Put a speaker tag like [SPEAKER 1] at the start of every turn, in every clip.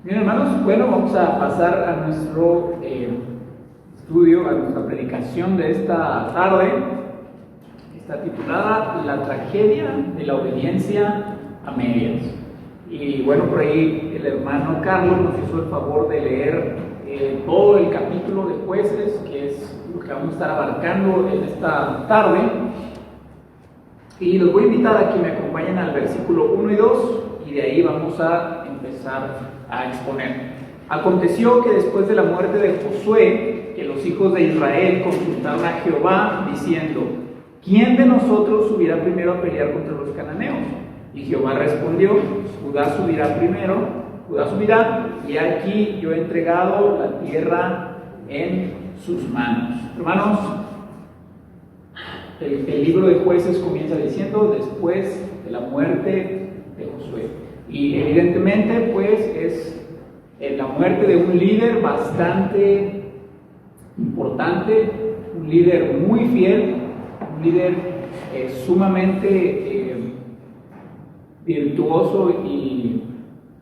[SPEAKER 1] Bien, hermanos, bueno, vamos a pasar a nuestro estudio, a nuestra predicación de esta tarde. Está titulada La tragedia de la obediencia a medias. Y bueno, por ahí el hermano Carlos nos hizo el favor de leer todo el capítulo de Jueces, que es lo que vamos a estar abarcando en esta tarde. Y los voy a invitar a que me acompañen al versículo 1 y 2, y de ahí vamos a empezar a exponer. Aconteció que después de la muerte de Josué, que los hijos de Israel consultaron a Jehová, diciendo: ¿quién de nosotros subirá primero a pelear contra los cananeos? Y Jehová respondió: Judá subirá primero, Judá subirá, y aquí yo he entregado la tierra en sus manos. Hermanos, el libro de Jueces comienza diciendo después de la muerte de Josué. Y evidentemente pues es la muerte de un líder bastante importante, un líder muy fiel, un líder sumamente virtuoso y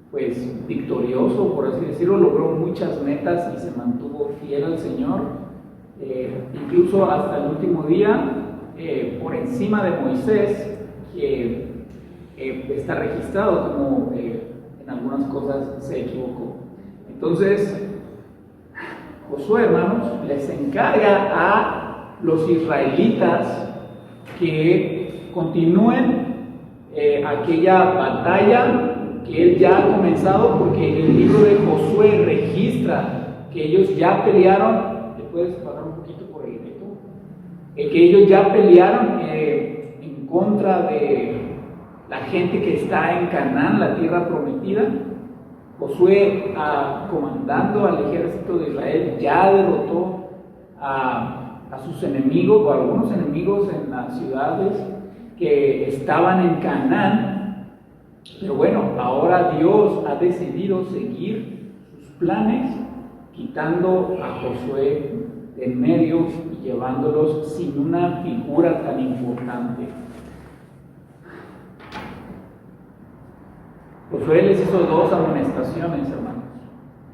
[SPEAKER 1] pues victorioso, por así decirlo. Logró muchas metas y se mantuvo fiel al Señor, incluso hasta el último día, por encima de Moisés, que está registrado como en algunas cosas se equivocó. Entonces Josué, hermanos, les encarga a los israelitas que continúen aquella batalla que él ya ha comenzado, porque el libro de Josué registra que ellos ya pelearon. ¿Le puedes parar un poquito por el grito? Que ellos ya pelearon en contra de la gente que está en Canaán, la tierra prometida. Josué, comandando al ejército de Israel, ya derrotó a sus enemigos, o a algunos enemigos en las ciudades que estaban en Canaán. Pero bueno, ahora Dios ha decidido seguir sus planes, quitando a Josué de en medio y llevándolos sin una figura tan importante. Josué les hizo dos amonestaciones, hermanos.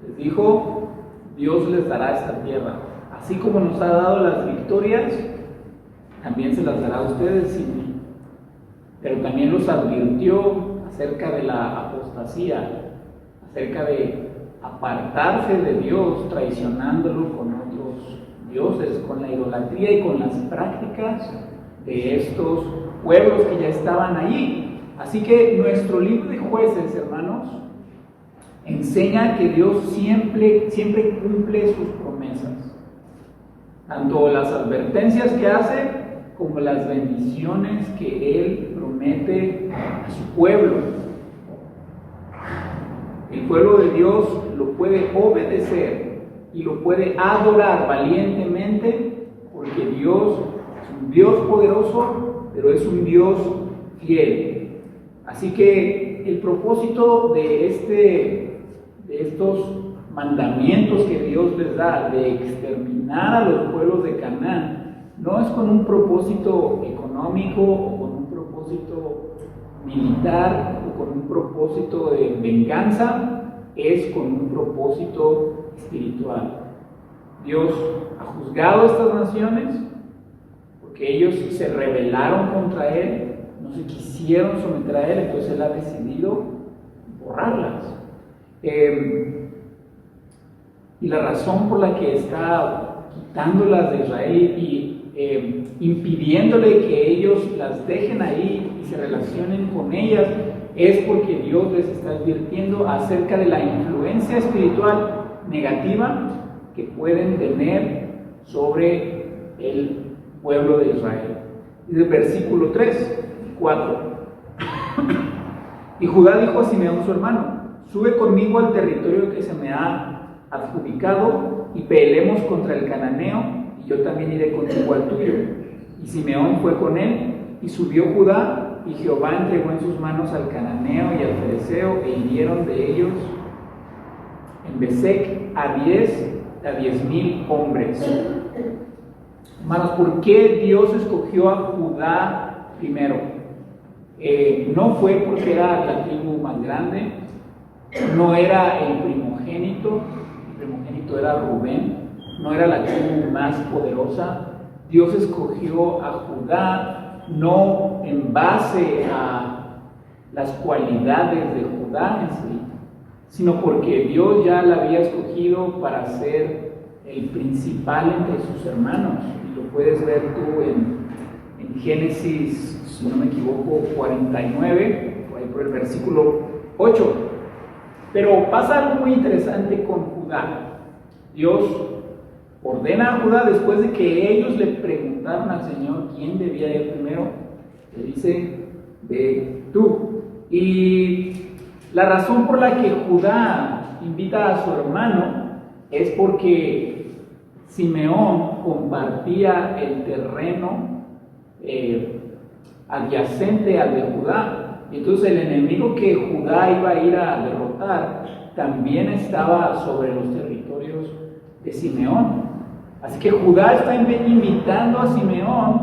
[SPEAKER 1] Les dijo: Dios les dará esta tierra. Así como nos ha dado las victorias, también se las dará a ustedes sin mí. Pero también los advirtió acerca de la apostasía, acerca de apartarse de Dios, traicionándolo con otros dioses, con la idolatría y con las prácticas de estos pueblos que ya estaban allí. Así que nuestro libro de Jueces, hermanos, enseña que Dios siempre cumple sus promesas, tanto las advertencias que hace como las bendiciones que Él promete a su pueblo. El pueblo de Dios lo puede obedecer y lo puede adorar valientemente, porque Dios es un Dios poderoso, pero es un Dios fiel. Así que el propósito de estos mandamientos que Dios les da, de exterminar a los pueblos de Canaán, no es con un propósito económico o con un propósito militar o con un propósito de venganza, es con un propósito espiritual. Dios ha juzgado a estas naciones porque ellos se rebelaron contra Él, no se quisieron someter a Él, entonces Él ha decidido borrarlas. Y la razón por la que está quitándolas de Israel y impidiéndole que ellos las dejen ahí y se relacionen con ellas es porque Dios les está advirtiendo acerca de la influencia espiritual negativa que pueden tener sobre el pueblo de Israel. Dice el versículo 3 y 4: Y Judá dijo a Simeón su hermano: sube conmigo al territorio que se me ha adjudicado y peleemos contra el cananeo, y yo también iré contigo al tuyo. Y Simeón fue con él, y subió Judá, y Jehová entregó en sus manos al cananeo y al fereceo, e hirieron de ellos en Besec a 10,000 hombres. Hermanos, ¿por qué Dios escogió a Judá primero? No fue porque era la tribu más grande, no era el primogénito era Rubén, no era la tribu más poderosa. Dios escogió a Judá no en base a las cualidades de Judá en sí, sino porque Dios ya la había escogido para ser el principal entre sus hermanos. Y lo puedes ver tú en Génesis, si no me equivoco, 49, por el versículo 8. Pero pasa algo muy interesante con Judá. Dios ordena a Judá, después de que ellos le preguntaron al Señor quién debía ir primero, le dice: ve tú. Y la razón por la que Judá invita a su hermano es porque Simeón compartía el terreno adyacente al de Judá. Entonces el enemigo que Judá iba a ir a derrotar también estaba sobre los territorios de Simeón. Así que Judá está invitando a Simeón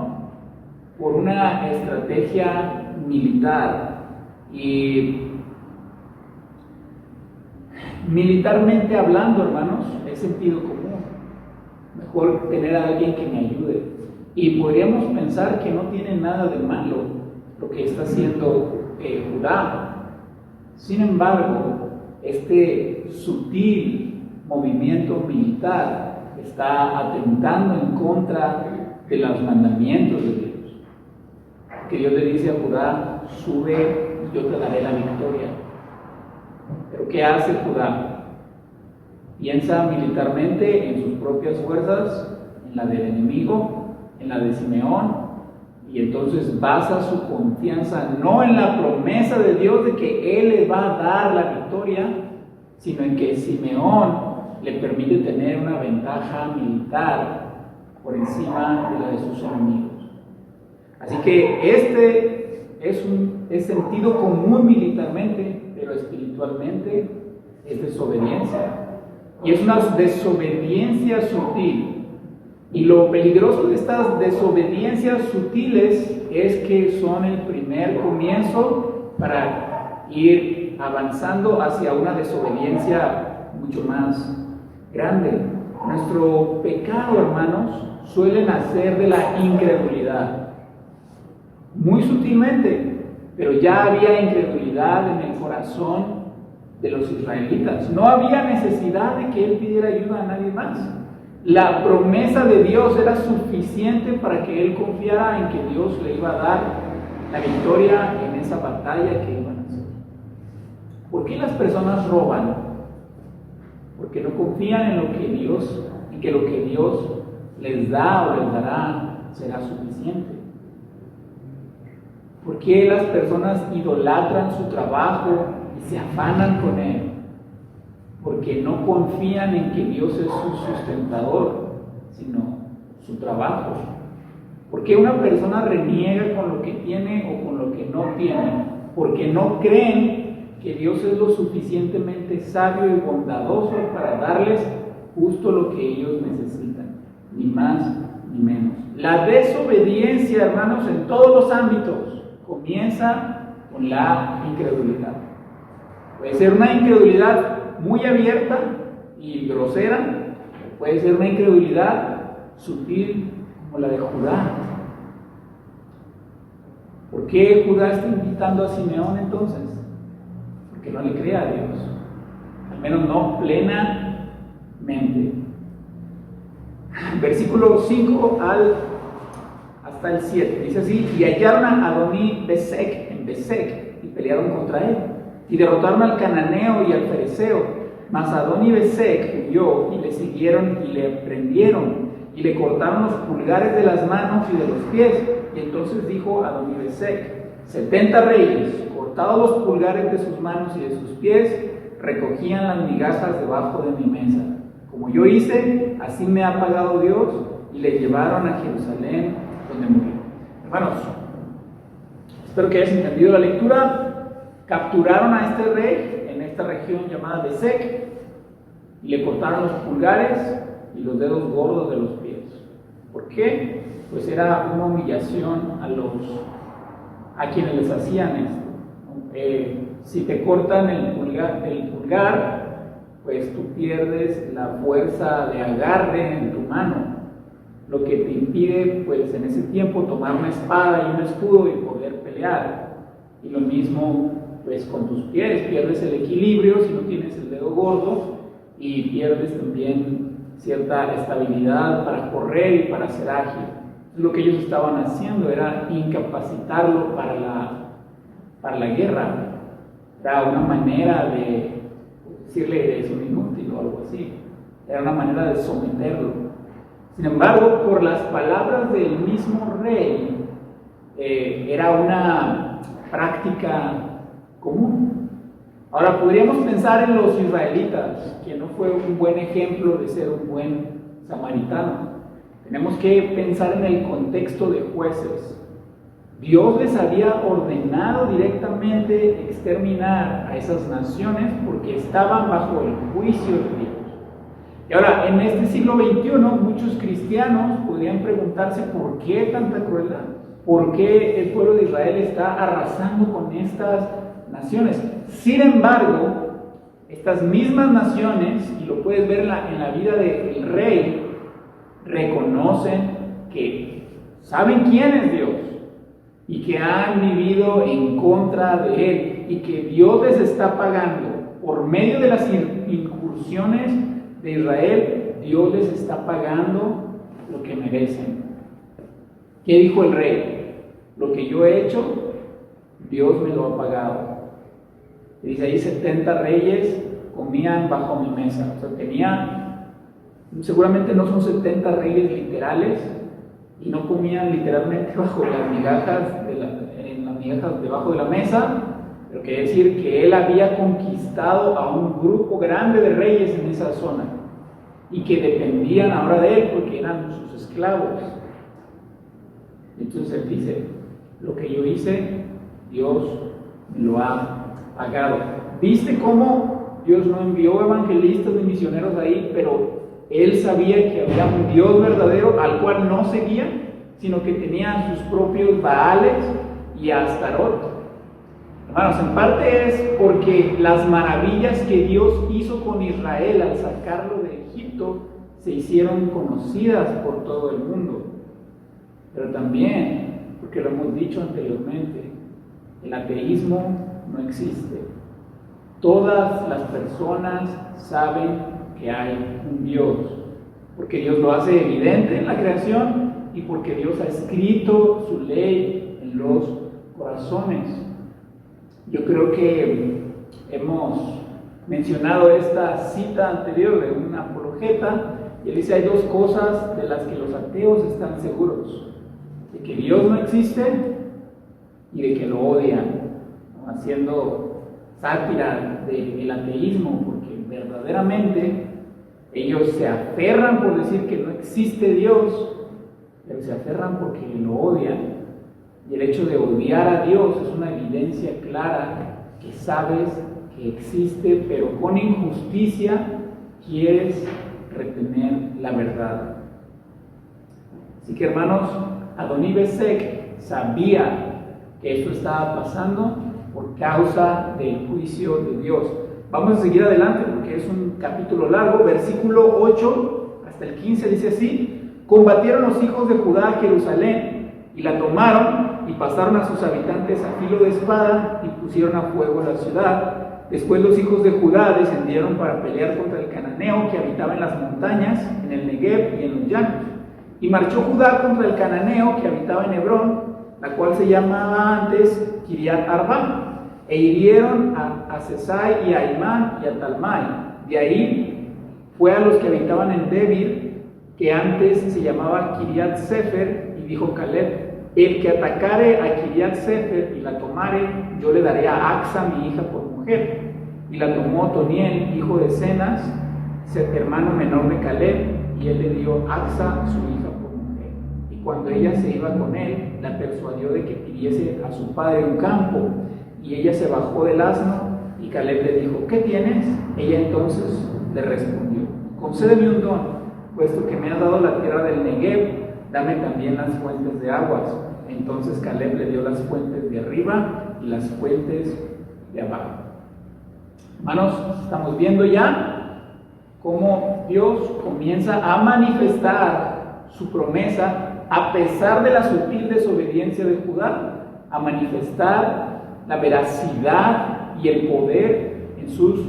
[SPEAKER 1] por una estrategia militar. Y militarmente hablando, hermanos, es sentido común. Mejor tener a alguien que me ayude. Y podríamos pensar que no tiene nada de malo lo que está haciendo Judá. Sin embargo, este sutil movimiento militar está atentando en contra de los mandamientos de Dios. Que Dios le dice a Judá: sube, yo te daré la victoria. Pero ¿qué hace Judá? Piensa militarmente en sus propias fuerzas, en la del enemigo, en la de Simeón, y entonces basa su confianza no en la promesa de Dios de que Él le va a dar la victoria, sino en que Simeón le permite tener una ventaja militar por encima de la de sus enemigos. Así que este es sentido común militarmente, pero espiritualmente es desobediencia. Y es una desobediencia sutil. Y lo peligroso de estas desobediencias sutiles es que son el primer comienzo para ir avanzando hacia una desobediencia mucho más grande. Nuestro pecado, hermanos, suele nacer de la incredulidad. Muy sutilmente, pero ya había incredulidad en el corazón de los israelitas. No había necesidad de que Él pidiera ayuda a nadie más. La promesa de Dios era suficiente para que él confiara en que Dios le iba a dar la victoria en esa batalla que iban a hacer. ¿Por qué las personas roban? Porque no confían en lo que Dios, en que lo que Dios les da o les dará será suficiente. ¿Por qué las personas idolatran su trabajo y se afanan con él? Porque no confían en que Dios es su sustentador, sino su trabajo. Porque una persona reniega con lo que tiene o con lo que no tiene, porque no creen que Dios es lo suficientemente sabio y bondadoso para darles justo lo que ellos necesitan, ni más ni menos. La desobediencia, hermanos, en todos los ámbitos, comienza con la incredulidad. Puede ser una incredulidad muy abierta y grosera, puede ser una incredulidad sutil como la de Judá. ¿Por qué Judá está invitando a Simeón entonces? Porque no le cree a Dios, al menos no plenamente. Versículo 5 hasta el 7, dice así: y hallaron a Adoni-Bezek en Bezek y pelearon contra él. Y derrotaron al cananeo y al fereceo. Mas Adoni-Bezek huyó y le siguieron y le prendieron y le cortaron los pulgares de las manos y de los pies. Y entonces dijo Adoni-Bezek: 70 reyes, cortados los pulgares de sus manos y de sus pies, recogían las migajas debajo de mi mesa. Como yo hice, así me ha pagado Dios. Y le llevaron a Jerusalén, donde murió. Hermanos, espero que hayas entendido la lectura. Capturaron a este rey en esta región llamada Bezek y le cortaron los pulgares y los dedos gordos de los pies. ¿Por qué? Pues era una humillación a quienes les hacían esto, si te cortan el pulgar, pues tú pierdes la fuerza de agarre en tu mano, lo que te impide, pues en ese tiempo, tomar una espada y un escudo y poder pelear. Y lo mismo, pues con tus pies, pierdes el equilibrio si no tienes el dedo gordo, y pierdes también cierta estabilidad para correr y para ser ágil. Lo que ellos estaban haciendo era incapacitarlo para la guerra. Era una manera de decirle es un inútil o algo así. Era una manera de someterlo. Sin embargo, por las palabras del mismo rey, era una práctica común. Ahora, podríamos pensar en los israelitas, que no fue un buen ejemplo de ser un buen samaritano. Tenemos que pensar en el contexto de Jueces. Dios les había ordenado directamente exterminar a esas naciones porque estaban bajo el juicio de Dios. Y ahora, en este siglo XXI, muchos cristianos podrían preguntarse por qué tanta crueldad, por qué el pueblo de Israel está arrasando con estas naciones. Sin embargo, estas mismas naciones, y lo puedes ver en la vida del rey, reconocen que saben quién es Dios y que han vivido en contra de Él y que Dios les está pagando por medio de las incursiones de Israel. Dios les está pagando lo que merecen. ¿Qué dijo el rey? Lo que yo he hecho, Dios me lo ha pagado. Y dice ahí 70 reyes comían bajo mi mesa. O sea, seguramente no son 70 reyes literales, y no comían literalmente bajo las migajas, debajo de la mesa, pero quiere decir que él había conquistado a un grupo grande de reyes en esa zona, y que dependían ahora de él porque eran sus esclavos. Entonces él dice, lo que yo hice, Dios me lo ha pagado. ¿Viste cómo Dios no envió evangelistas ni misioneros ahí, pero él sabía que había un Dios verdadero al cual no seguía, sino que tenía sus propios Baales y a Astarot? Hermanos, en parte es porque las maravillas que Dios hizo con Israel al sacarlo de Egipto se hicieron conocidas por todo el mundo, pero también porque lo hemos dicho anteriormente, el ateísmo no existe. Todas las personas saben que hay un Dios, porque Dios lo hace evidente en la creación y porque Dios ha escrito su ley en los corazones. Yo creo que hemos mencionado esta cita anterior de un apologeta, y él dice: hay dos cosas de las que los ateos están seguros: de que Dios no existe y de que lo odian, ¿no? Haciendo sátira del ateísmo, porque verdaderamente ellos se aferran por decir que no existe Dios, pero se aferran porque lo odian. Y el hecho de odiar a Dios es una evidencia clara que sabes que existe, pero con injusticia quieres retener la verdad. Así que, hermanos, Adonibesec sabía que esto estaba pasando por causa del juicio de Dios. Vamos a seguir adelante porque es un capítulo largo. Versículo 8 hasta el 15 dice así: combatieron los hijos de Judá a Jerusalén y la tomaron, y pasaron a sus habitantes a filo de espada y pusieron a fuego la ciudad. Después los hijos de Judá descendieron para pelear contra el cananeo que habitaba en las montañas, en el Negev y en los llanos. Y marchó Judá contra el cananeo que habitaba en Hebrón, la cual se llamaba antes Kiriat Arba, e hirieron a Sesai y a Imán y a Talmai. De ahí fue a los que habitaban en Debir, que antes se llamaba Kiriat Sefer, y dijo Caleb: el que atacare a Kiriat Sefer y la tomare, yo le daré a Axa mi hija por mujer. Y la tomó Otoniel, hijo de Cenas, hermano menor de Caleb, y él le dio Axa su hija por mujer. Y cuando ella se iba con él, la persuadió de que pidiese a su padre un campo, y ella se bajó del asno, y Caleb le dijo: ¿qué tienes? Ella entonces le respondió: concédeme un don, puesto que me has dado la tierra del Negev, dame también las fuentes de aguas. Entonces Caleb le dio las fuentes de arriba y las fuentes de abajo. Hermanos, estamos viendo ya cómo Dios comienza a manifestar su promesa a pesar de la sutil desobediencia de Judá, a manifestar la veracidad y el poder en sus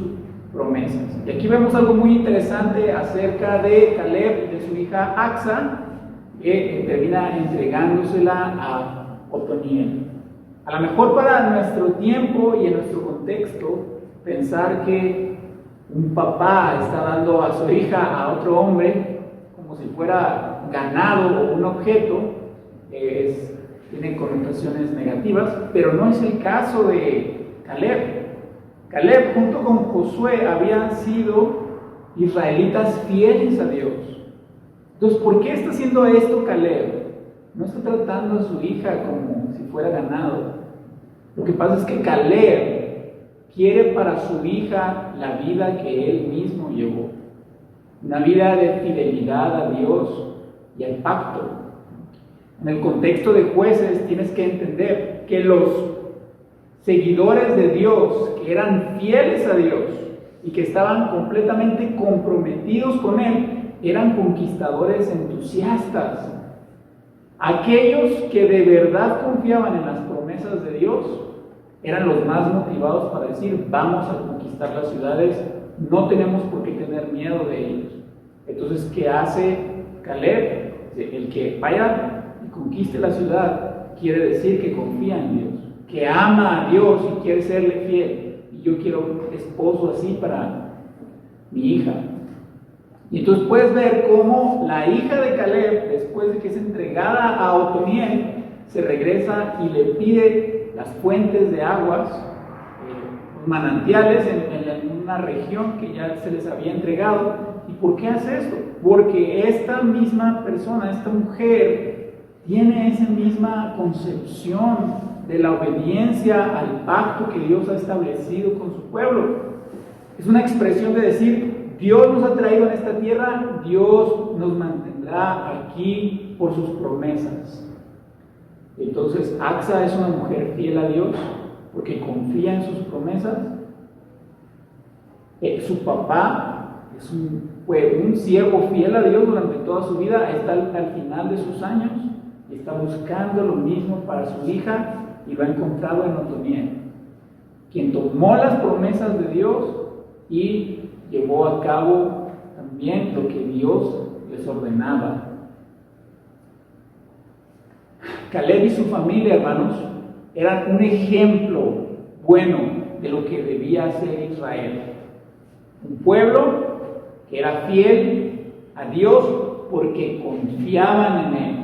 [SPEAKER 1] promesas. Y aquí vemos algo muy interesante acerca de Caleb y de su hija Axa, que termina entregándosela a Otoniel. A lo mejor para nuestro tiempo y en nuestro contexto, pensar que un papá está dando a su hija a otro hombre como si fuera ganado o un objeto, tiene connotaciones negativas, pero no es el caso de Caleb. Caleb junto con Josué habían sido israelitas fieles a Dios. Entonces, ¿por qué está haciendo esto Caleb? No está tratando a su hija como si fuera ganado. Lo que pasa es que Caleb quiere para su hija la vida que él mismo llevó. Una vida de fidelidad a Dios y al pacto. En el contexto de Jueces tienes que entender que los seguidores de Dios, que eran fieles a Dios y que estaban completamente comprometidos con Él, eran conquistadores entusiastas. Aquellos que de verdad confiaban en las promesas de Dios eran los más motivados para decir: vamos a conquistar las ciudades, no tenemos por qué tener miedo de ellos. Entonces, ¿qué hace Caleb? El que vaya y conquiste la ciudad quiere decir que confía en Dios, que ama a Dios y quiere serle fiel. Y yo quiero un esposo así para mi hija. Y entonces puedes ver cómo la hija de Caleb, después de que es entregada a Otoniel, se regresa y le pide las fuentes de aguas, los manantiales en una región que ya se les había entregado. ¿Y por qué hace esto? Porque esta misma persona, esta mujer, tiene esa misma concepción de la obediencia al pacto que Dios ha establecido con su pueblo. Es una expresión de decir: Dios nos ha traído en esta tierra, Dios nos mantendrá aquí por sus promesas. Entonces, Axa es una mujer fiel a Dios porque confía en sus promesas. Su papá fue un siervo fiel a Dios durante toda su vida, está al final de sus años y está buscando lo mismo para su hija y lo ha encontrado en Otoniel, quien tomó las promesas de Dios y llevó a cabo también lo que Dios les ordenaba. Caleb y su familia, hermanos, eran un ejemplo bueno de lo que debía ser Israel. Un pueblo que era fiel a Dios porque confiaban en Él,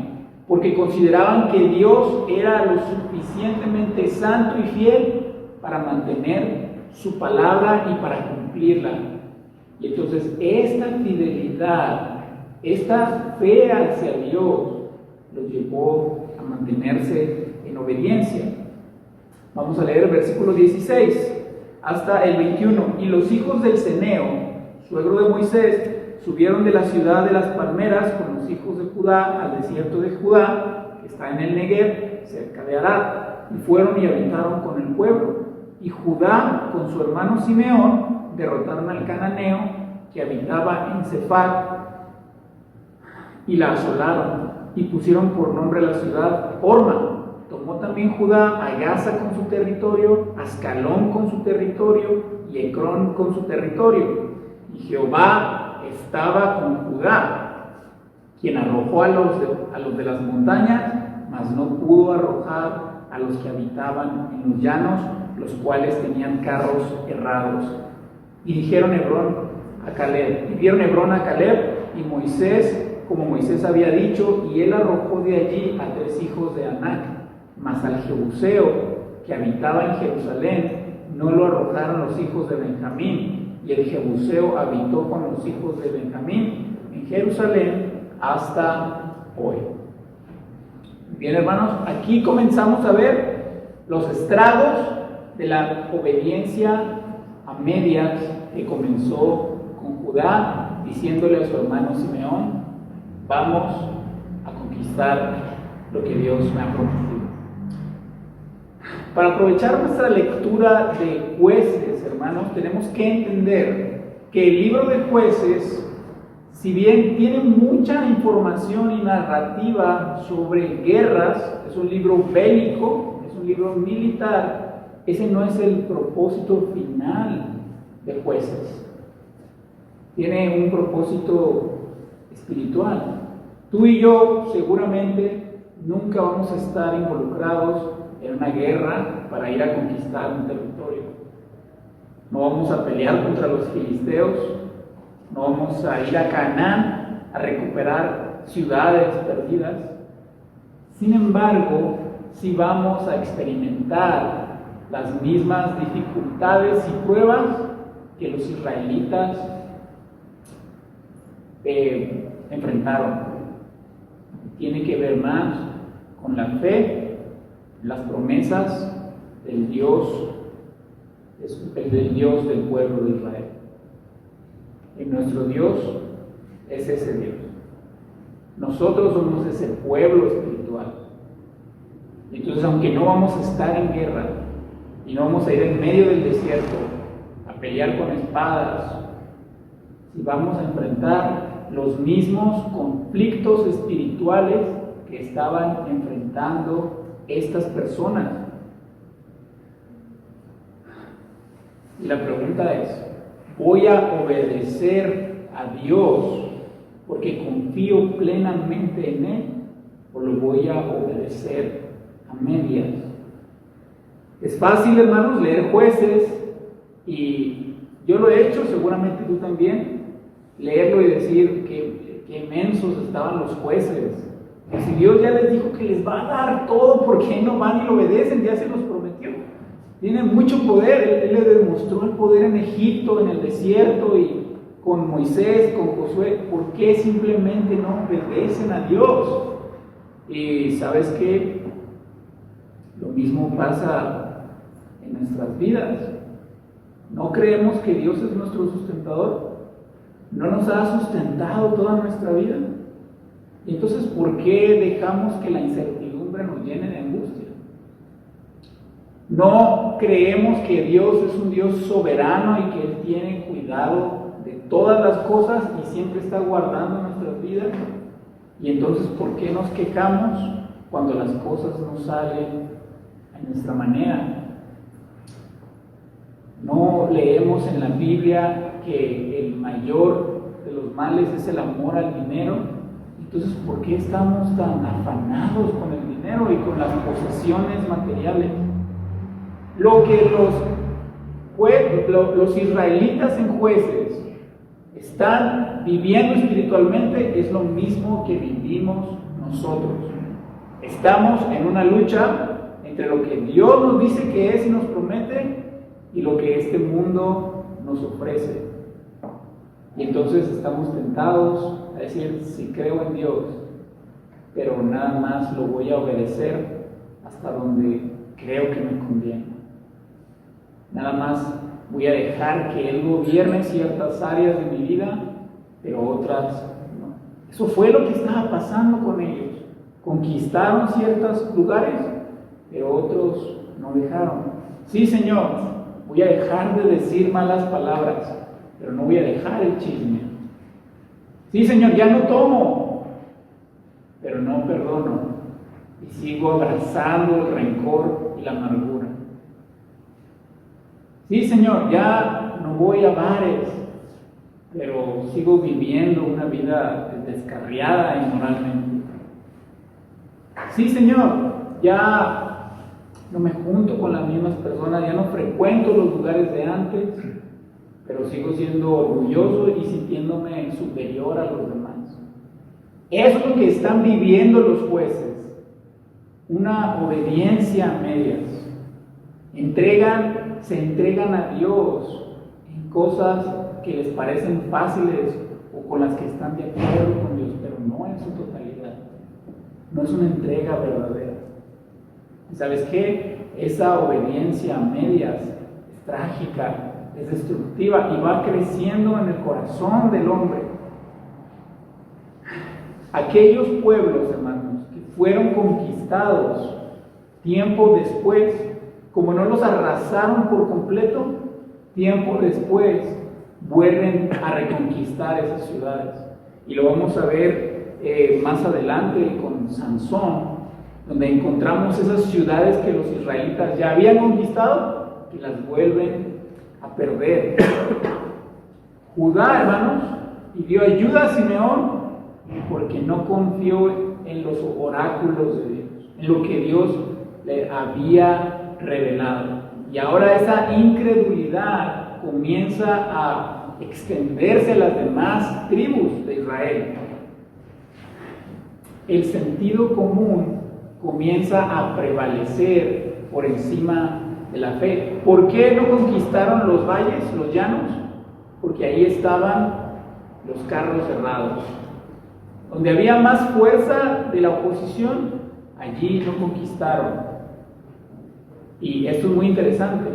[SPEAKER 1] porque consideraban que Dios era lo suficientemente santo y fiel para mantener su palabra y para cumplirla. Y entonces esta fidelidad, esta fe hacia Dios, los llevó a mantenerse en obediencia. Vamos a leer el versículo 16 hasta el 21. Y los hijos del Ceneo, suegro de Moisés, subieron de la ciudad de las palmeras con los hijos de Judá al desierto de Judá, que está en el Negev, cerca de Arad, y fueron y habitaron con el pueblo. Y Judá, con su hermano Simeón, derrotaron al cananeo que habitaba en Sefar y la asolaron y pusieron por nombre a la ciudad Horma. Tomó también Judá a Gaza con su territorio, Ascalón con su territorio y Ecrón con su territorio. Y Jehová estaba con Judá, quien arrojó a los de las montañas, mas no pudo arrojar a los que habitaban en los llanos, los cuales tenían carros errados. Y dieron Hebrón a Caleb y Moisés, como Moisés había dicho, y él arrojó de allí a 3 hijos de Anac, mas al Jebuseo que habitaba en Jerusalén no lo arrojaron los hijos de Benjamín, y el Jebuseo habitó con los hijos de Benjamín en Jerusalén hasta hoy. Bien, hermanos, aquí comenzamos a ver los estragos de la obediencia a medias que comenzó con Judá, diciéndole a su hermano Simeón: vamos a conquistar lo que Dios me ha prometido. Para aprovechar nuestra lectura de Jueces, hermanos, tenemos que entender que el libro de Jueces, si bien tiene mucha información y narrativa sobre guerras, es un libro bélico, es un libro militar, ese no es el propósito final de Jueces. Tiene un propósito espiritual. Tú y yo seguramente nunca vamos a estar involucrados en una guerra para ir a conquistar un territorio. No vamos a pelear contra los filisteos, no vamos a ir a Canaán a recuperar ciudades perdidas. Sin embargo, sí vamos a experimentar las mismas dificultades y pruebas que los israelitas enfrentaron. Tiene que ver más con la fe, las promesas del Dios del pueblo de Israel. Y nuestro Dios es ese Dios. Nosotros somos ese pueblo espiritual. Entonces, aunque no vamos a estar en guerra y no vamos a ir en medio del desierto a pelear con espadas, si vamos a enfrentar los mismos conflictos espirituales que estaban enfrentando estas personas. Y la pregunta es, ¿voy a obedecer a Dios porque confío plenamente en Él? ¿O lo voy a obedecer a medias? Es fácil, hermanos, leer Jueces, y yo lo he hecho, seguramente tú también, leerlo y decir que inmensos estaban los jueces. Que si Dios ya les dijo que les va a dar todo, ¿por qué no van y lo obedecen? Ya se los prometió. Tiene mucho poder. Él le demostró el poder en Egipto, en el desierto, y con Moisés, con Josué. ¿Por qué simplemente no obedecen a Dios? Y ¿sabes qué? Lo mismo pasa en nuestras vidas. ¿No creemos que Dios es nuestro sustentador? ¿No nos ha sustentado toda nuestra vida? Y entonces, ¿por qué dejamos que la incertidumbre nos llene de angustia? ¿No creemos que Dios es un Dios soberano y que Él tiene cuidado de todas las cosas y siempre está guardando nuestras vidas? Y entonces, ¿por qué nos quejamos cuando las cosas no salen a nuestra manera? ¿No leemos en la Biblia que el mayor de los males es el amor al dinero? Entonces, ¿por qué estamos tan afanados con el dinero y con las posesiones materiales? Lo que los israelitas en Jueces están viviendo espiritualmente es lo mismo que vivimos nosotros. Estamos en una lucha entre lo que Dios nos dice que es y nos promete y lo que este mundo nos ofrece. Y entonces estamos tentados a decir, sí creo en Dios, pero nada más lo voy a obedecer hasta donde creo que me conviene. Nada más voy a dejar que Él gobierne ciertas áreas de mi vida, pero otras no. Eso fue lo que estaba pasando con ellos. Conquistaron ciertos lugares, pero otros no dejaron. Sí, Señor, voy a dejar de decir malas palabras, pero no voy a dejar el chisme. Sí, Señor, ya no tomo, pero no perdono. Y sigo abrazando el rencor y la amargura. Sí, Señor, ya no voy a bares, pero sigo viviendo una vida descarriada inmoralmente. Sí, Señor, ya no me junto con las mismas personas, ya no frecuento los lugares de antes, pero sigo siendo orgulloso y sintiéndome superior a los demás. Eso es lo que están viviendo los jueces, una obediencia a medias. Se entregan a Dios en cosas que les parecen fáciles o con las que están de acuerdo con Dios, pero no en su totalidad. No es una entrega verdadera. ¿Y sabes qué? Esa obediencia a medias es trágica, es destructiva y va creciendo en el corazón del hombre. Aquellos pueblos, hermanos, que fueron conquistados tiempo después, como no los arrasaron por completo, tiempo después vuelven a reconquistar esas ciudades. Y lo vamos a ver más adelante con Sansón, donde encontramos esas ciudades que los israelitas ya habían conquistado, que las vuelven a perder. Judá, hermanos, pidió ayuda a Simeón porque no confió en los oráculos de Dios, en lo que Dios le había revelado. Y ahora esa incredulidad comienza a extenderse a las demás tribus de Israel. El sentido común comienza a prevalecer por encima de la fe. ¿Por qué no conquistaron los valles, los llanos? Porque ahí estaban los carros cerrados. Donde había más fuerza de la oposición, allí no conquistaron. Y esto es muy interesante.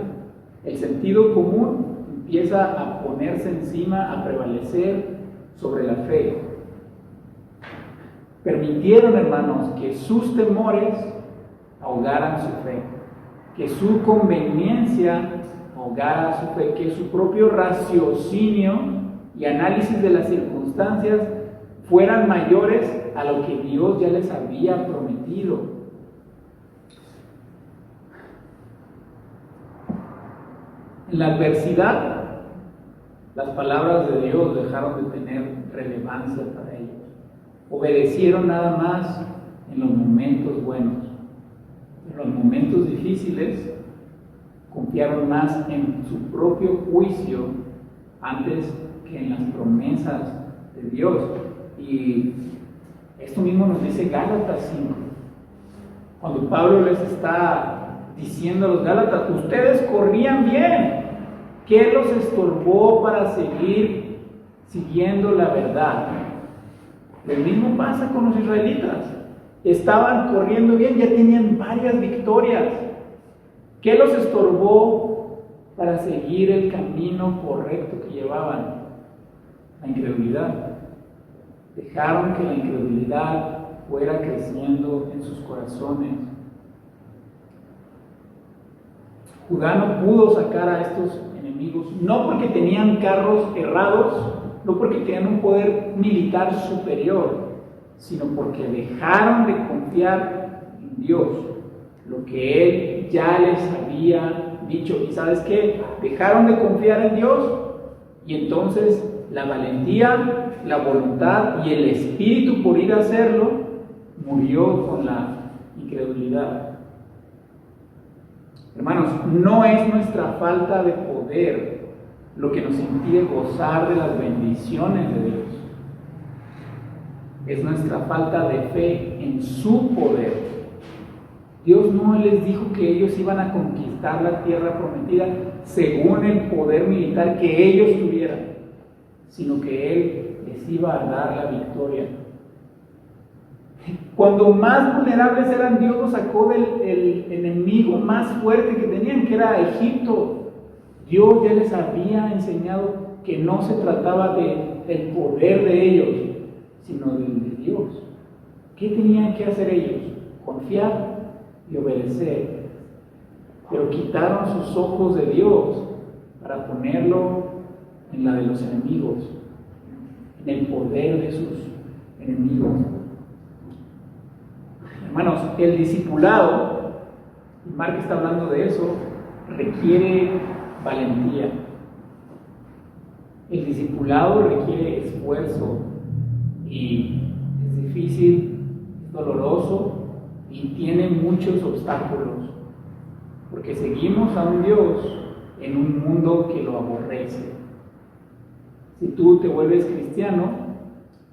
[SPEAKER 1] El sentido común empieza a ponerse encima, a prevalecer sobre la fe. Permitieron, hermanos, que sus temores ahogaran su fe, que su conveniencia ahogara su fe, que su propio raciocinio y análisis de las circunstancias fueran mayores a lo que Dios ya les había prometido. En la adversidad, las palabras de Dios dejaron de tener relevancia para ellos. Obedecieron nada más en los momentos buenos. En los momentos difíciles, confiaron más en su propio juicio antes que en las promesas de Dios. Y esto mismo nos dice Gálatas 5. Cuando Pablo les está diciendo a los Gálatas, ustedes corrían bien, ¿qué los estorbó para seguir siguiendo la verdad? Lo mismo pasa con los israelitas. Estaban corriendo bien, ya tenían varias victorias. ¿Qué los estorbó para seguir el camino correcto que llevaban? La incredulidad. Dejaron que la incredulidad fuera creciendo en sus corazones. Judá no pudo sacar a estos enemigos, no porque tenían carros errados, no porque tenían un poder militar superior, sino porque dejaron de confiar en Dios, lo que Él ya les había dicho. ¿Y sabes qué? Dejaron de confiar en Dios y entonces la valentía, la voluntad y el espíritu por ir a hacerlo murió con la incredulidad. Hermanos, no es nuestra falta de poder lo que nos impide gozar de las bendiciones de Dios. Es nuestra falta de fe en su poder. Dios no les dijo que ellos iban a conquistar la tierra prometida según el poder militar que ellos tuvieran, sino que Él les iba a dar la victoria. Cuando más vulnerables eran, Dios los sacó del enemigo más fuerte que tenían, que era Egipto. Dios ya les había enseñado que no se trataba del poder de ellos, sino del de Dios. ¿Qué tenían que hacer ellos? Confiar y obedecer. Pero quitaron sus ojos de Dios para ponerlo en la de los enemigos, en el poder de sus enemigos. Hermanos, el discipulado, y Mark está hablando de eso, requiere valentía. El discipulado requiere esfuerzo y es difícil, es doloroso y tiene muchos obstáculos, porque seguimos a un Dios en un mundo que lo aborrece. Si tú te vuelves cristiano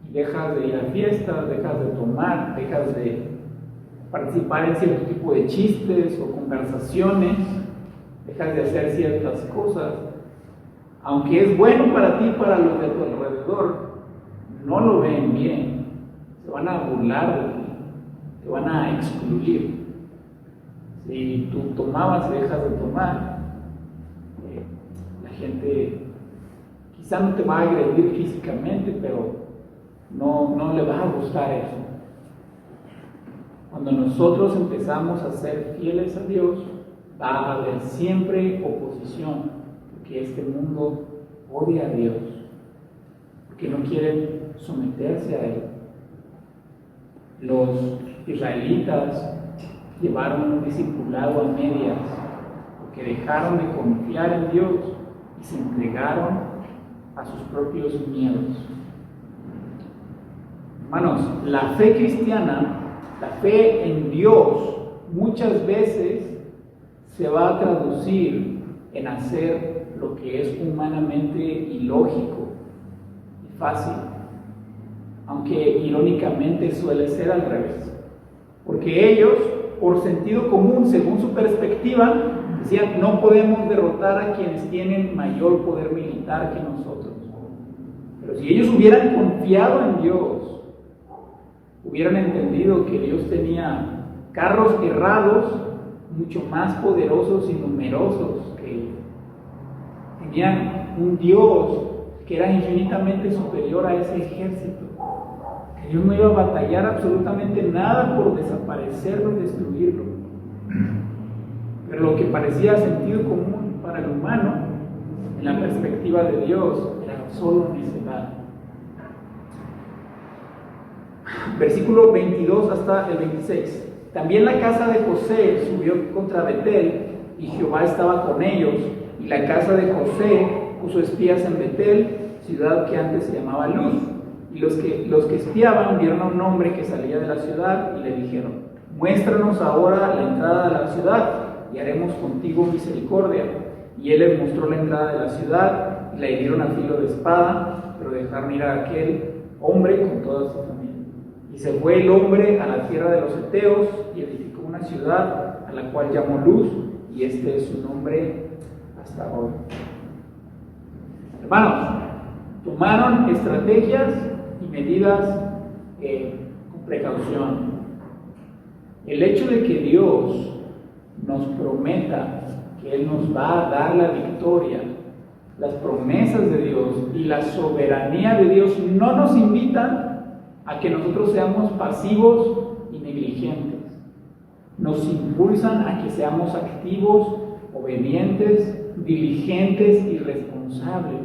[SPEAKER 1] y dejas de ir a fiestas, dejas de tomar, dejas de participar en cierto tipo de chistes o conversaciones, dejas de hacer ciertas cosas, aunque es bueno para ti y para los de tu alrededor, no lo ven bien, se van a burlar de ti, te van a excluir. Si tú tomabas y dejas de tomar, la gente quizá no te va a agredir físicamente, pero no le va a gustar eso. Cuando nosotros empezamos a ser fieles a Dios, va a haber siempre oposición, porque este mundo odia a Dios, porque no quieren someterse a Él. Los israelitas llevaron un discipulado a medias, porque dejaron de confiar en Dios y se entregaron a sus propios miedos. Hermanos, la fe cristiana, la fe en Dios, muchas veces se va a traducir en hacer lo que es humanamente ilógico y fácil, aunque irónicamente suele ser al revés, porque ellos, por sentido común, según su perspectiva, decían: no podemos derrotar a quienes tienen mayor poder militar que nosotros. Pero si ellos hubieran confiado en Dios, hubieran entendido que Dios tenía carros errados mucho más poderosos y numerosos que ellos. Tenían un Dios que era infinitamente superior a ese ejército. Que Dios no iba a batallar absolutamente nada por desaparecerlo y destruirlo. Pero lo que parecía sentido común para el humano, en la perspectiva de Dios, era solo necedad. Versículo 22 hasta el 26. También la casa de José subió contra Betel, y Jehová estaba con ellos, y la casa de José puso espías en Betel, ciudad que antes se llamaba Luz. Y los que espiaban vieron a un hombre que salía de la ciudad y le dijeron: muéstranos ahora la entrada de la ciudad, y haremos contigo misericordia. Y él les mostró la entrada de la ciudad, y la hirieron a filo de espada, pero dejaron ir a aquel hombre con toda su familia. Y se fue el hombre a la tierra de los heteos y edificó una ciudad a la cual llamó Luz, y este es su nombre hasta hoy. Hermanos, tomaron estrategias y medidas con precaución. El hecho de que Dios nos prometa que Él nos va a dar la victoria, las promesas de Dios y la soberanía de Dios no nos invitan a que nosotros seamos pasivos y negligentes. Nos impulsan a que seamos activos, obedientes, diligentes y responsables.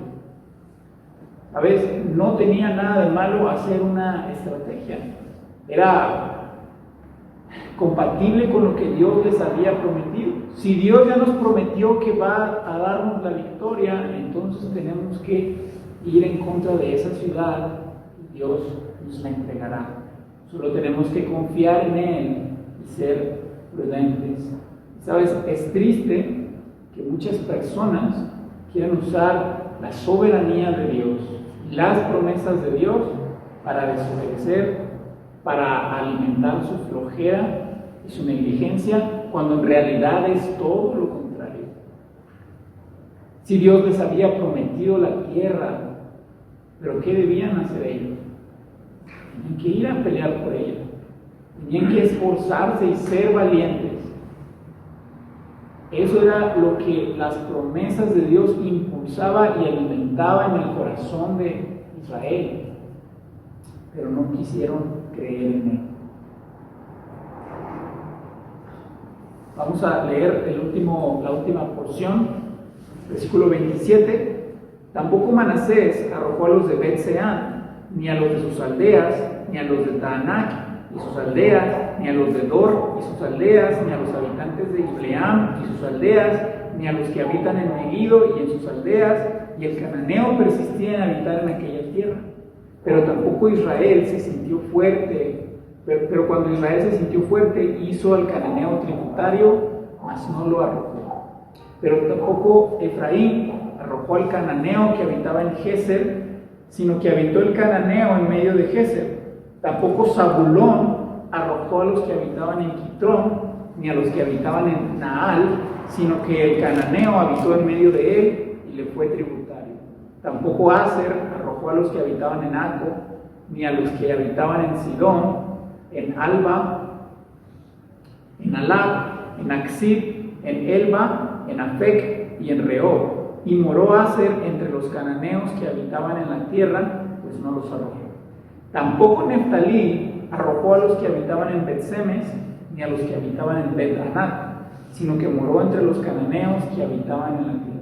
[SPEAKER 1] ¿Sabes? No tenía nada de malo hacer una estrategia. Era compatible con lo que Dios les había prometido. Si Dios ya nos prometió que va a darnos la victoria, entonces tenemos que ir en contra de esa ciudad y Dios nos la entregará. Solo tenemos que confiar en Él y ser prudentes. ¿Sabes? Es triste que muchas personas quieran usar la soberanía de Dios, las promesas de Dios, para desobedecer, para alimentar su flojera y su negligencia, cuando en realidad es todo lo contrario. Si Dios les había prometido la tierra, ¿pero qué debían hacer ellos? Tenían que ir a pelear por ella, tenían que esforzarse y ser valientes. Eso era lo que las promesas de Dios impulsaba y alimentaba en el corazón de Israel, pero no quisieron creer en Él. Vamos a leer la última porción, versículo 27. Tampoco Manasés arrojó a los de Bet-Seán, ni a los de sus aldeas, ni a los de Taanac y sus aldeas, ni a los de Dor y sus aldeas, ni a los habitantes de Ibleam y sus aldeas, ni a los que habitan en Megiddo y en sus aldeas, y el cananeo persistía en habitar en aquella tierra. Pero tampoco Israel se sintió fuerte, pero cuando Israel se sintió fuerte, hizo al cananeo tributario, mas no lo arrojó. Pero tampoco Efraín arrojó al cananeo que habitaba en Geser, sino que habitó el cananeo en medio de Geser. Tampoco Zabulón arrojó a los que habitaban en Quitrón, ni a los que habitaban en Naal, sino que el cananeo habitó en medio de él y le fue tributario. Tampoco Aser arrojó a los que habitaban en Aco, ni a los que habitaban en Sidón, en Alba, en Alab, en Aksib, en Elba, en Afec y en Rehob. Y moró Aser entre los cananeos que habitaban en la tierra, pues no los arrojó. Tampoco Neftalí arrojó a los que habitaban en Bet-Semes, ni a los que habitaban en Bet-Anat, sino que moró entre los cananeos que habitaban en la tierra.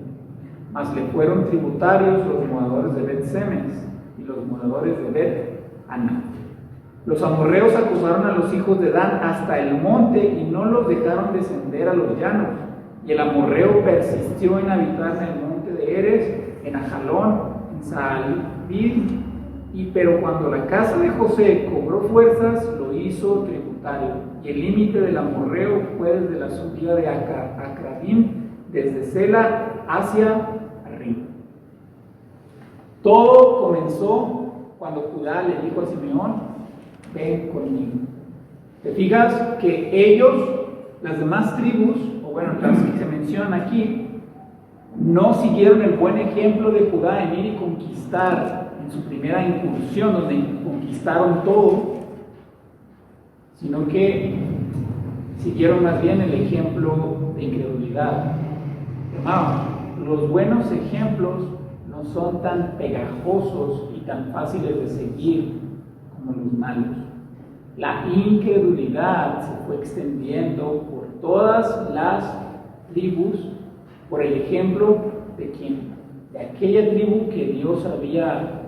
[SPEAKER 1] Mas le fueron tributarios los moradores de Bet-Semes y los moradores de Bet-Anat. Los amorreos acosaron a los hijos de Dan hasta el monte y no los dejaron descender a los llanos. Y el amorreo persistió en habitar en el monte de Eres, en Ajalón, en Saalbid, pero cuando la casa de José cobró fuerzas, lo hizo tributario. Y el límite del amorreo fue desde la subida de Acrabim, desde Sela hacia arriba. Todo comenzó cuando Judá le dijo a Simeón: ven conmigo. ¿Te fijas que ellos, las demás tribus, o bueno, las que se mencionan aquí, no siguieron el buen ejemplo de Judá en ir y conquistar en su primera incursión, donde conquistaron todo, sino que siguieron más bien el ejemplo de incredulidad? Hermanos, los buenos ejemplos no son tan pegajosos y tan fáciles de seguir como los malos. La incredulidad se fue extendiendo por todas las tribus por el ejemplo de quién, de aquella tribu que Dios había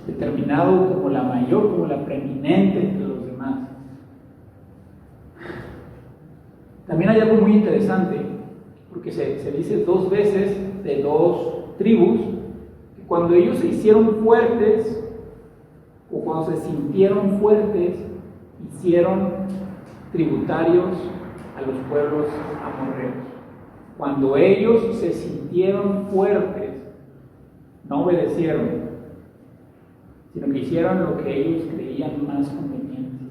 [SPEAKER 1] determinado como la mayor, como la preeminente entre los demás. También hay algo muy interesante, porque se dice dos veces de dos tribus, que cuando ellos se hicieron fuertes, o cuando se sintieron fuertes, hicieron tributarios a los pueblos amorreos. Cuando ellos se sintieron fuertes, no obedecieron, sino que hicieron lo que ellos creían más conveniente,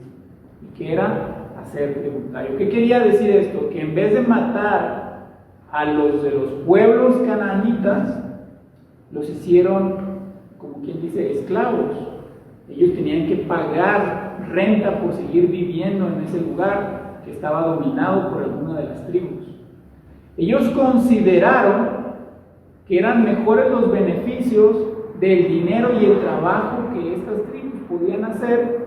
[SPEAKER 1] y que era hacer tributario. ¿Qué quería decir esto? Que en vez de matar a los de los pueblos cananitas, los hicieron, como quien dice, esclavos. Ellos tenían que pagar renta por seguir viviendo en ese lugar que estaba dominado por alguna de las tribus. Ellos consideraron que eran mejores los beneficios del dinero y el trabajo que estas tribus podían hacer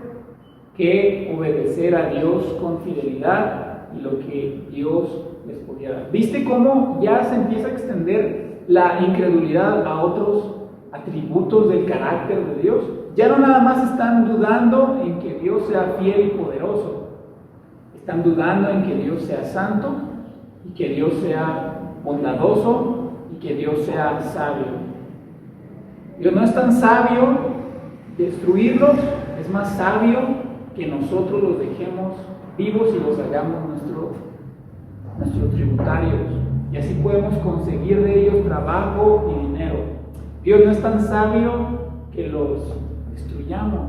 [SPEAKER 1] que obedecer a Dios con fidelidad y lo que Dios les podía dar. ¿Viste cómo ya se empieza a extender la incredulidad a otros atributos del carácter de Dios? Ya no nada más están dudando en que Dios sea fiel y poderoso, están dudando en que Dios sea santo y que Dios sea bondadoso y que Dios sea sabio. Dios no es tan sabio destruirlos, es más sabio que nosotros los dejemos vivos y los hagamos nuestros tributarios, y así podemos conseguir de ellos trabajo y dinero. Dios no es tan sabio que los destruyamos.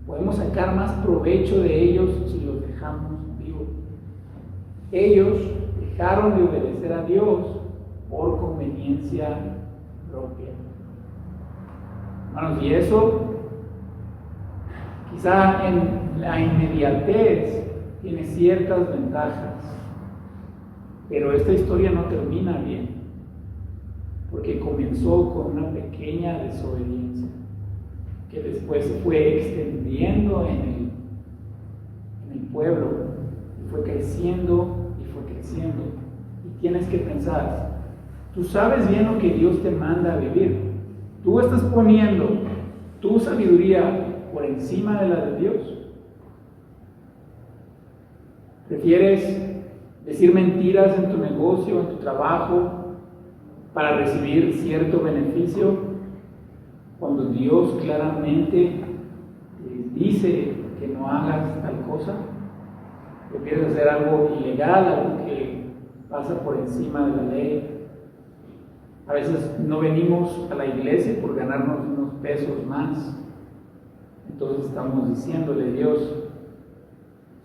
[SPEAKER 1] Podemos sacar más provecho de ellos si los dejamos vivos. Ellos dejaron de obedecer a Dios por conveniencia propia. Hermanos, y eso quizá en la inmediatez tiene ciertas ventajas, pero esta historia no termina bien, porque comenzó con una pequeña desobediencia que después se fue extendiendo en el pueblo, y fue creciendo y fue creciendo. Y tienes que pensar, tú sabes bien lo que Dios te manda a vivir, tú estás poniendo tu sabiduría por encima de la de Dios. ¿Prefieres decir mentiras en tu negocio, en tu trabajo, para recibir cierto beneficio, cuando Dios claramente dice que no hagas tal cosa? ¿Prefieres hacer algo ilegal, algo que pasa por encima de la ley? A veces no venimos a la iglesia por ganarnos unos pesos más. Entonces estamos diciéndole a Dios,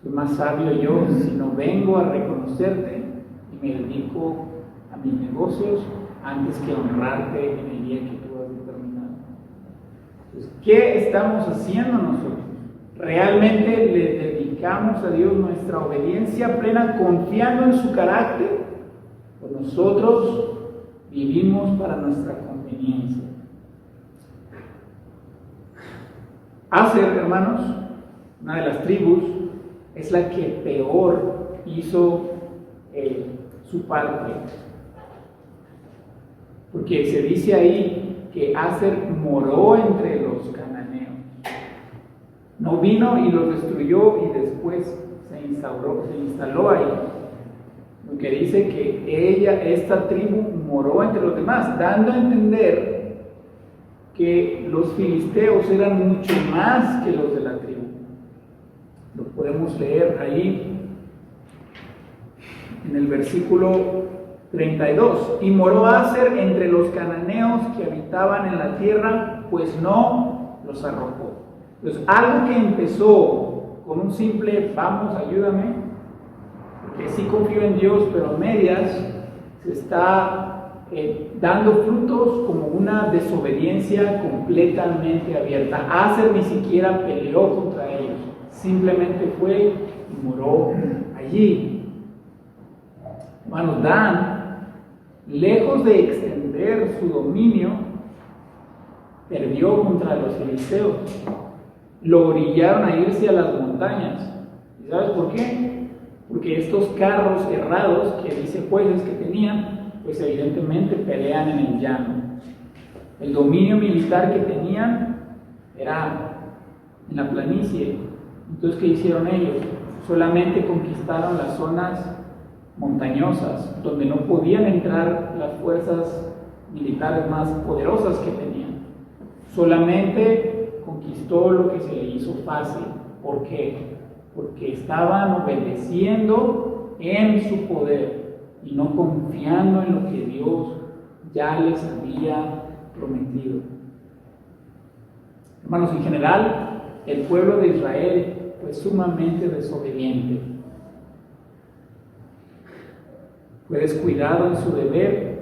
[SPEAKER 1] soy más sabio yo si no vengo a reconocerte y me dedico a mis negocios antes que honrarte en el día que tú has determinado. Entonces, ¿qué estamos haciendo nosotros? ¿Realmente le dedicamos a Dios nuestra obediencia plena confiando en su carácter? ¿O nosotros vivimos para nuestra conveniencia? Aser, hermanos, una de las tribus, es la que peor hizo su parte. Porque se dice ahí que Aser moró entre los cananeos. No vino y los destruyó y después se instaló ahí. Lo que dice que esta tribu moró entre los demás, dando a entender que los filisteos eran mucho más que los de la tribu. Lo podemos leer ahí en el versículo 32. Y moró Aser entre los cananeos que habitaban en la tierra, pues no los arrojó. Entonces, algo que empezó con un simple vamos, ayúdame, porque sí confío en Dios, pero a medias se está dando frutos como una desobediencia completamente abierta. Aser ni siquiera peleó contra ellos, simplemente fue y moró allí. Hermanos, Dan, lejos de extender su dominio, perdió contra los filisteos. Lo orillaron a irse a las montañas. ¿Y sabes por qué? Porque estos carros errados que dice Jueces que tenían, pues evidentemente pelean en el llano. El dominio militar que tenían era en la planicie. Entonces, ¿qué hicieron ellos? Solamente conquistaron las zonas montañosas, donde no podían entrar las fuerzas militares más poderosas que tenían. Solamente conquistó lo que se le hizo fácil. ¿Por qué? Porque estaban obedeciendo en su poder y no confiando en lo que Dios ya les había prometido. Hermanos, en general, el pueblo de Israel fue sumamente desobediente. Fue descuidado en su deber,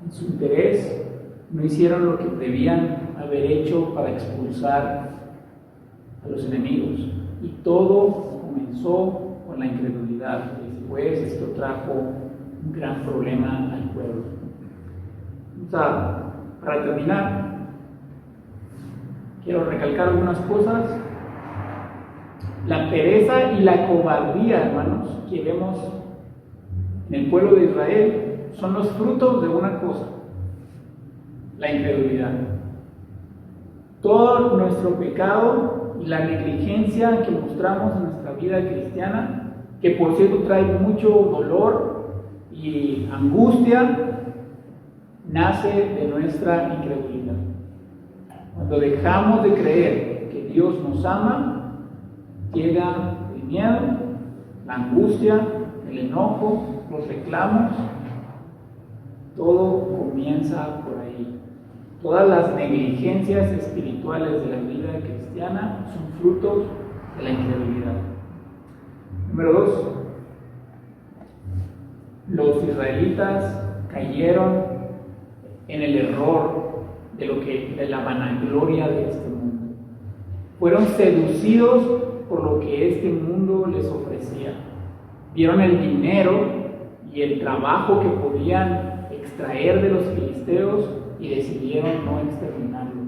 [SPEAKER 1] en su interés. No hicieron lo que debían haber hecho para expulsar a los enemigos. Y todo comenzó con la incredulidad. Después esto trajo un gran problema al pueblo. Para terminar, quiero recalcar algunas cosas. La pereza y la cobardía, hermanos, que vemos en el pueblo de Israel son los frutos de una cosa: la incredulidad. Todo nuestro pecado y la negligencia que mostramos en nuestra vida cristiana, que por cierto trae mucho dolor y angustia, nace de nuestra incredulidad. Cuando dejamos de creer que Dios nos ama, llega el miedo, la angustia, el enojo, los reclamos. Todo comienza por ahí. Todas las negligencias espirituales de la vida cristiana son frutos de la incredulidad. Número 2. Los israelitas cayeron en el error de la vanagloria de este mundo. Fueron seducidos por lo que este mundo les ofrecía. Vieron el dinero y el trabajo que podían extraer de los filisteos y decidieron no exterminarlo.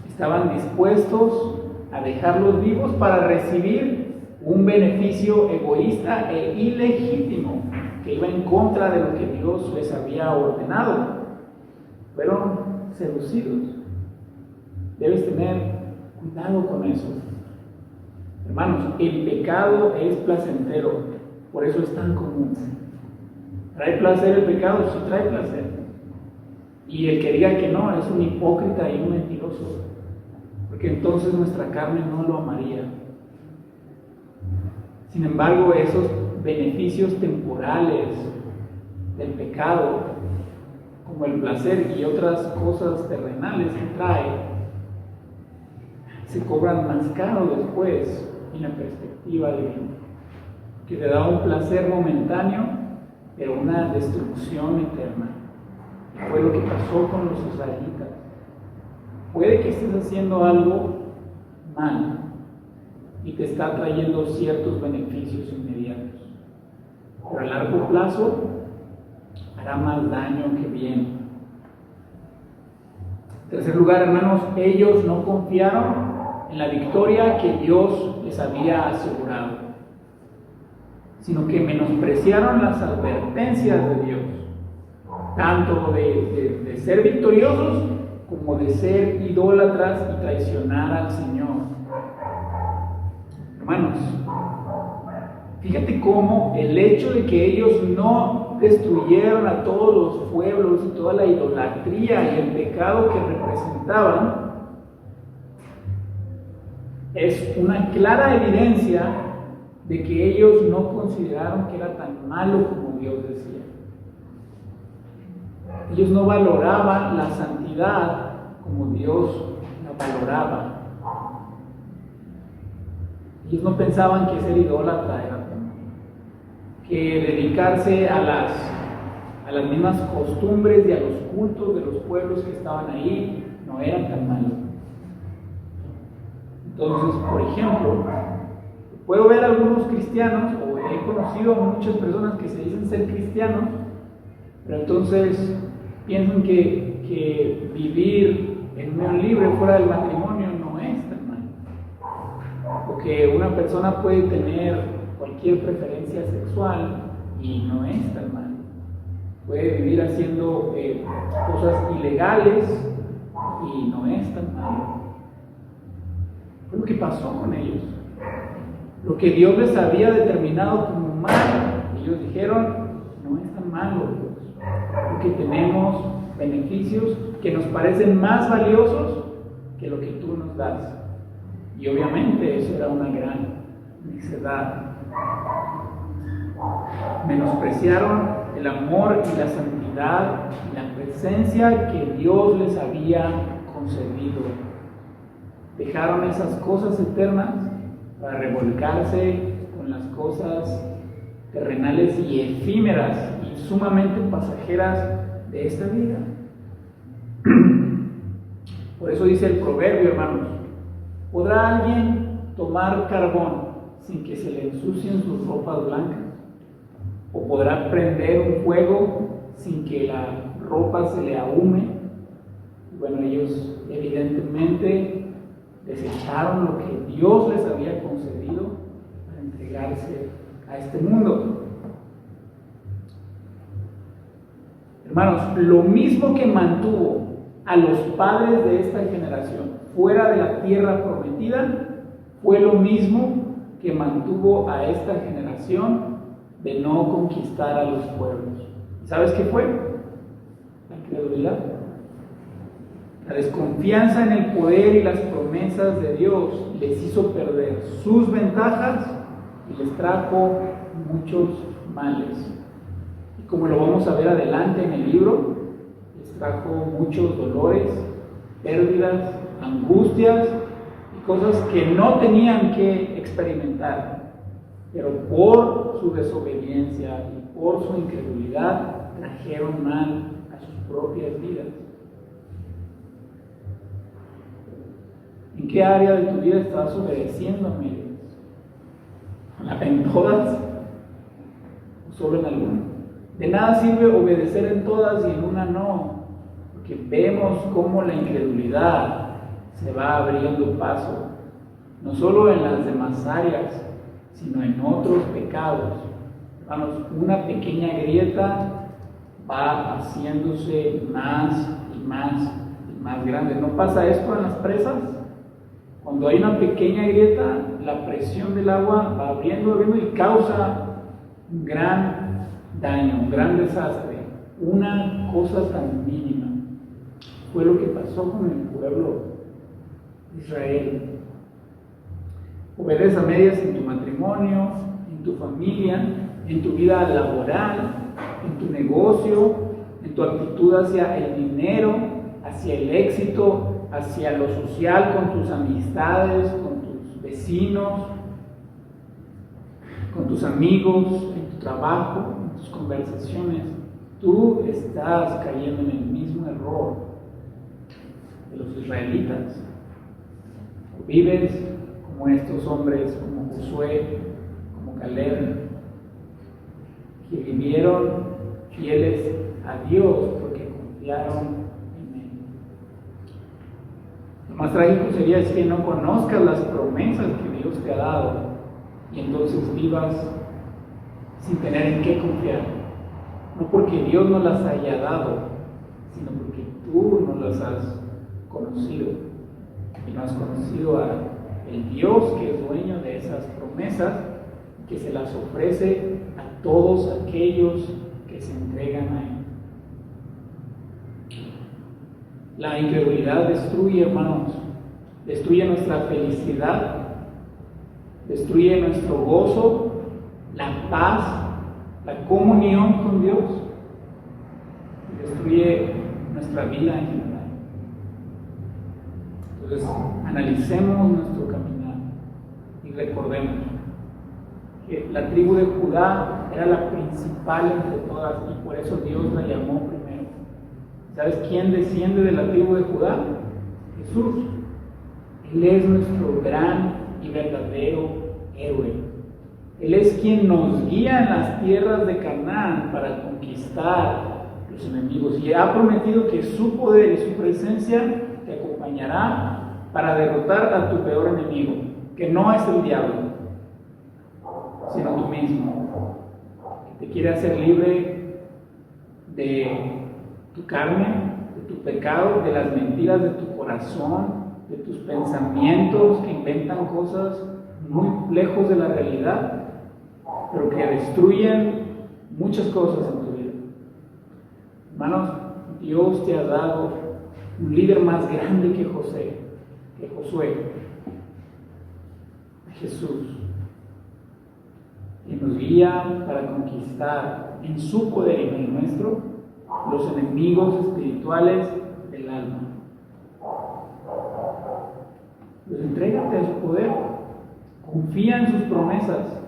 [SPEAKER 1] Estaban dispuestos a dejarlos vivos para recibir un beneficio egoísta e ilegítimo que iba en contra de lo que Dios les había ordenado. Fueron seducidos. Debes tener cuidado con eso. Hermanos, el pecado es placentero, por eso es tan común. ¿Trae placer el pecado? Sí, trae placer. Y el que diga que no es un hipócrita y un mentiroso, porque entonces nuestra carne no lo amaría. Sin embargo, esos beneficios temporales del pecado, como el placer y otras cosas terrenales que trae, se cobran más caro después en la perspectiva divina, que te da un placer momentáneo, pero una destrucción eterna. Y fue lo que pasó con los israelitas. Puede que estés haciendo algo mal y te está trayendo ciertos beneficios inmediatos, pero a largo plazo hará más daño que bien. En tercer lugar, hermanos, ellos no confiaron en la victoria que Dios les había asegurado. sino que menospreciaron las advertencias de Dios, tanto de ser victoriosos como de ser idólatras y traicionar al Señor. Hermanos, fíjate cómo el hecho de que ellos no destruyeron a todos los pueblos y toda la idolatría y el pecado que representaban es una clara evidencia de que ellos no consideraron que era tan malo como Dios decía. Ellos no valoraban la santidad como Dios la valoraba. Ellos no pensaban que ser idólatra era tan malo, que dedicarse a las mismas costumbres y a los cultos de los pueblos que estaban ahí no era tan malo. Entonces, por ejemplo, puedo ver a algunos cristianos, o he conocido a muchas personas que se dicen ser cristianos, pero entonces piensan que vivir en unión libre fuera del matrimonio no es tan malo, o que una persona puede tener cualquier preferencia sexual y no es tan malo, puede vivir haciendo cosas ilegales y no es tan malo. Fue lo que pasó con ellos. Lo que Dios les había determinado como malo, ellos dijeron, no es tan malo, Dios, porque tenemos beneficios que nos parecen más valiosos que lo que tú nos das. Y obviamente eso era una gran necedad. Menospreciaron el amor y la santidad y la presencia que Dios les había concedido. Dejaron esas cosas eternas para revolcarse con las cosas terrenales y efímeras y sumamente pasajeras de esta vida. Por eso dice el proverbio, hermanos, ¿podrá alguien tomar carbón sin que se le ensucien sus ropas blancas? ¿O podrá prender un fuego sin que la ropa se le ahume? Bueno, ellos evidentemente desecharon lo que Dios les había concedido para entregarse a este mundo. Hermanos, lo mismo que mantuvo a los padres de esta generación fuera de la tierra prometida, fue lo mismo que mantuvo a esta generación de no conquistar a los pueblos. ¿Sabes qué fue? La incredulidad. La desconfianza en el poder y las promesas de Dios les hizo perder sus ventajas y les trajo muchos males. Y como lo vamos a ver adelante en el libro, les trajo muchos dolores, pérdidas, angustias y cosas que no tenían que experimentar. Pero por su desobediencia y por su incredulidad trajeron mal a sus propias vidas. ¿En qué área de tu vida estás obedeciéndome? ¿En todas o solo en alguna? De nada sirve obedecer en todas y en una no, porque vemos cómo la incredulidad se va abriendo paso, no solo en las demás áreas, sino en otros pecados. Hermanos, una pequeña grieta va haciéndose más y más y más grande. ¿No pasa esto en las presas? Cuando hay una pequeña grieta, la presión del agua va abriendo y causa un gran daño, un gran desastre. Una cosa tan mínima. Fue lo que pasó con el pueblo de Israel. Obedeces a medias en tu matrimonio, en tu familia, en tu vida laboral, en tu negocio, en tu actitud hacia el dinero, hacia el éxito, hacia lo social, con tus amistades, con tus vecinos, con tus amigos, en tu trabajo, en tus conversaciones. Tú estás cayendo en el mismo error de los israelitas. O vives como estos hombres, como Josué, como Caleb, que vivieron fieles a Dios porque confiaron. Lo más trágico sería es que no conozcas las promesas que Dios te ha dado y entonces vivas sin tener en qué confiar. No porque Dios nos las haya dado, sino porque tú no las has conocido. Y no has conocido a el Dios que es dueño de esas promesas, que se las ofrece a todos aquellos que se entregan a Él. La incredulidad destruye, hermanos, destruye nuestra felicidad, destruye nuestro gozo, la paz, la comunión con Dios, y destruye nuestra vida en general. Entonces, analicemos nuestro caminar y recordemos que la tribu de Judá era la principal entre todas y por eso Dios la llamó primero. ¿Sabes quién desciende de la tribu de Judá? Jesús. Él es nuestro gran y verdadero héroe. Él es quien nos guía en las tierras de Canaán para conquistar los enemigos y ha prometido que su poder y su presencia te acompañará para derrotar a tu peor enemigo, que no es el diablo, sino tú mismo, que te quiere hacer libre de tu carne, de tu pecado, de las mentiras de tu corazón, de tus pensamientos que inventan cosas muy lejos de la realidad, pero que destruyen muchas cosas en tu vida. Hermanos, Dios te ha dado un líder más grande que Josué, Jesús, que nos guía para conquistar en su poder y en el nuestro los enemigos espirituales del alma. Pues entrégate a su poder, confía en sus promesas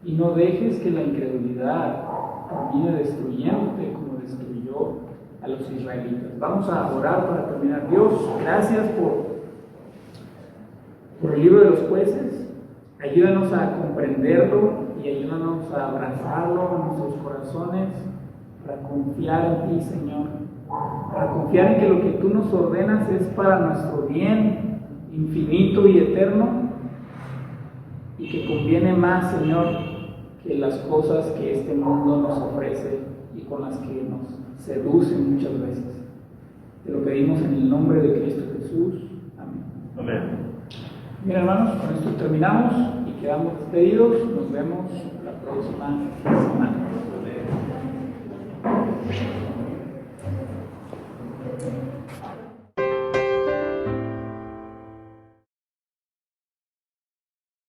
[SPEAKER 1] y no dejes que la incredulidad termine destruyéndote como destruyó a los israelitas. Vamos a orar para terminar. Dios, gracias por el libro de los jueces. Ayúdanos a comprenderlo y ayúdanos a abrazarlo en nuestros corazones para confiar en ti, Señor, para confiar en que lo que tú nos ordenas es para nuestro bien infinito y eterno y que conviene más, Señor, que las cosas que este mundo nos ofrece y con las que nos seducen muchas veces. Te lo pedimos en el nombre de Cristo Jesús. Amén.
[SPEAKER 2] Amén.
[SPEAKER 1] Bien, hermanos, con esto terminamos y quedamos despedidos. Nos vemos la próxima semana.